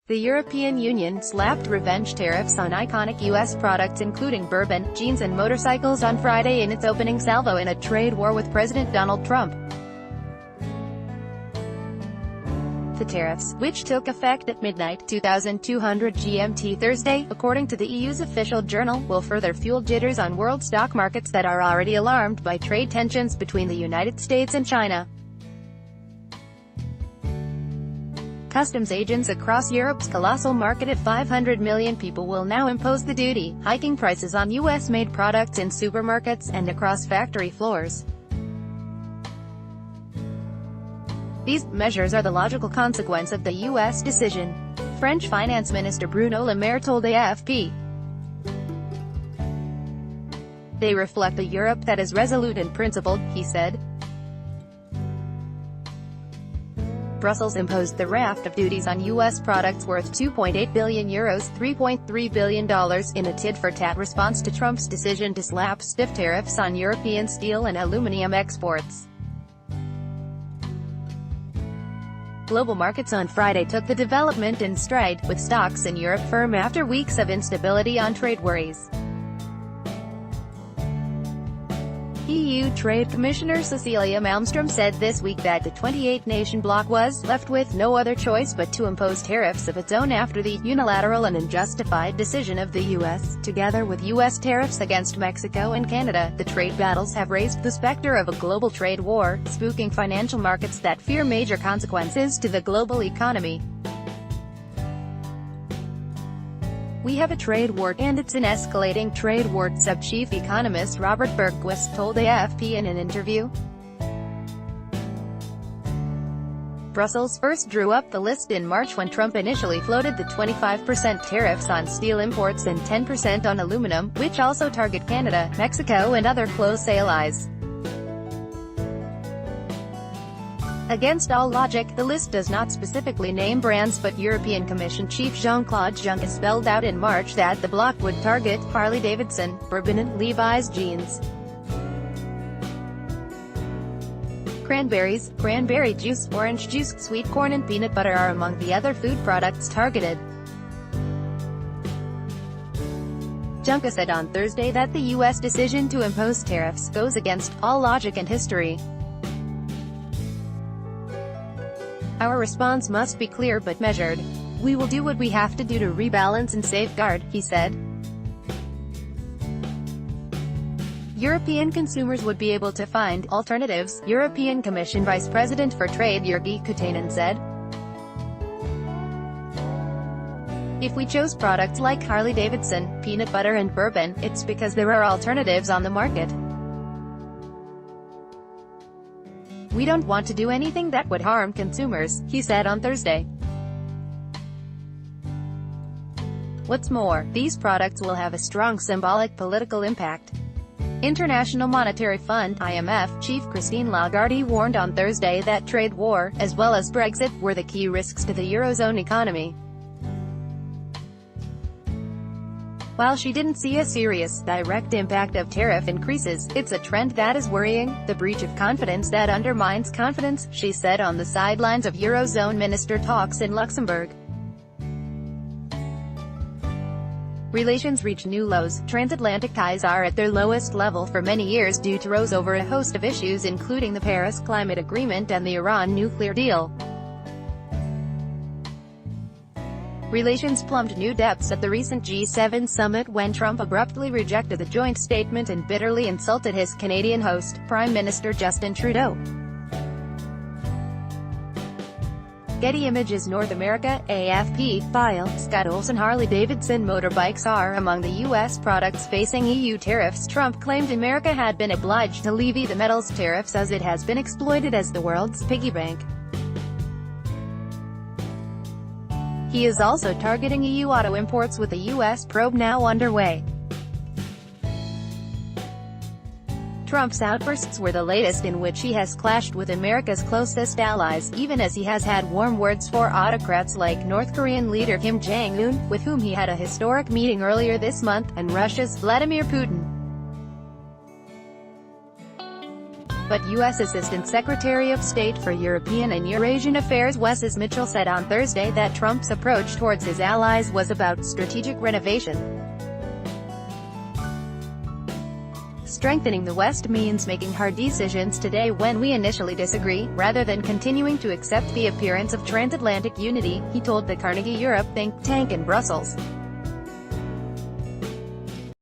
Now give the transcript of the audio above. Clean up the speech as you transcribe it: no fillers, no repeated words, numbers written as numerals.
The European Union slapped revenge tariffs on iconic U.S. products including bourbon, jeans and motorcycles on Friday in its opening salvo in a trade war with President Donald Trump. The tariffs, which took effect at midnight 2200 GMT Thursday, according to the EU's official journal, will further fuel jitters on world stock markets that are already alarmed by trade tensions between the United States and China. Customs agents across Europe's colossal market of 500 million people will now impose the duty, hiking prices on U.S.-made products in supermarkets and across factory floors. These measures are the logical consequence of the U.S. decision, French Finance Minister Bruno Le Maire told AFP. They reflect a Europe that is resolute and principled, he said. Brussels imposed the raft of duties on U.S. products worth €2.8 billion $3.3 billion in a tit-for-tat response to Trump's decision to slap stiff tariffs on European steel and aluminum exports. Global markets on Friday took the development in stride, with stocks in Europe firm after weeks of instability on trade worries. EU Trade Commissioner Cecilia Malmström said this week that the 28-nation bloc was left with no other choice but to impose tariffs of its own after the unilateral and unjustified decision of the U.S. Together with U.S. tariffs against Mexico and Canada, the trade battles have raised the specter of a global trade war, spooking financial markets that fear major consequences to the global economy. "We have a trade war, and it's an escalating trade war," sub-chief economist Robert Bergquist told AFP in an interview. Brussels first drew up the list in March when Trump initially floated the 25% tariffs on steel imports and 10% on aluminum, which also target Canada, Mexico and other close allies. Against all logic, the list does not specifically name brands, but European Commission Chief Jean-Claude Juncker spelled out in March that the bloc would target Harley-Davidson, Bourbon and Levi's jeans. Cranberries, cranberry juice, orange juice, sweet corn and peanut butter are among the other food products targeted. Juncker said on Thursday that the U.S. decision to impose tariffs goes against all logic and history. "Our response must be clear but measured. We will do what we have to do to rebalance and safeguard," he said. European consumers would be able to find alternatives, European Commission Vice President for Trade Jyrki Katainen said. "If we chose products like Harley-Davidson, peanut butter and bourbon, it's because there are alternatives on the market. We don't want to do anything that would harm consumers," he said on Thursday. What's more, these products will have a strong symbolic political impact. International Monetary Fund (IMF) chief Christine Lagarde warned on Thursday that trade war, as well as Brexit, were the key risks to the Eurozone economy. While she didn't see a serious, direct impact of tariff increases, it's a trend that is worrying, the breach of confidence that undermines confidence, she said on the sidelines of Eurozone minister talks in Luxembourg. Relations reach new lows. Transatlantic ties are at their lowest level for many years due to rows over a host of issues including the Paris Climate Agreement and the Iran nuclear deal. Relations plumbed new depths at the recent G7 summit when Trump abruptly rejected the joint statement and bitterly insulted his Canadian host, Prime Minister Justin Trudeau. Getty Images North America, AFP, file, Scott Olson Harley-Davidson motorbikes are among the U.S. products facing EU tariffs. Trump claimed America had been obliged to levy the metals tariffs as it has been exploited as the world's piggy bank. He is also targeting EU auto imports with a U.S. probe now underway. Trump's outbursts were the latest in which he has clashed with America's closest allies, even as he has had warm words for autocrats like North Korean leader Kim Jong-un, with whom he had a historic meeting earlier this month, and Russia's Vladimir Putin. But U.S. Assistant Secretary of State for European and Eurasian Affairs Wes Mitchell said on Thursday that Trump's approach towards his allies was about strategic renovation. Strengthening the West means making hard decisions today when we initially disagree, rather than continuing to accept the appearance of transatlantic unity, he told the Carnegie Europe think tank in Brussels.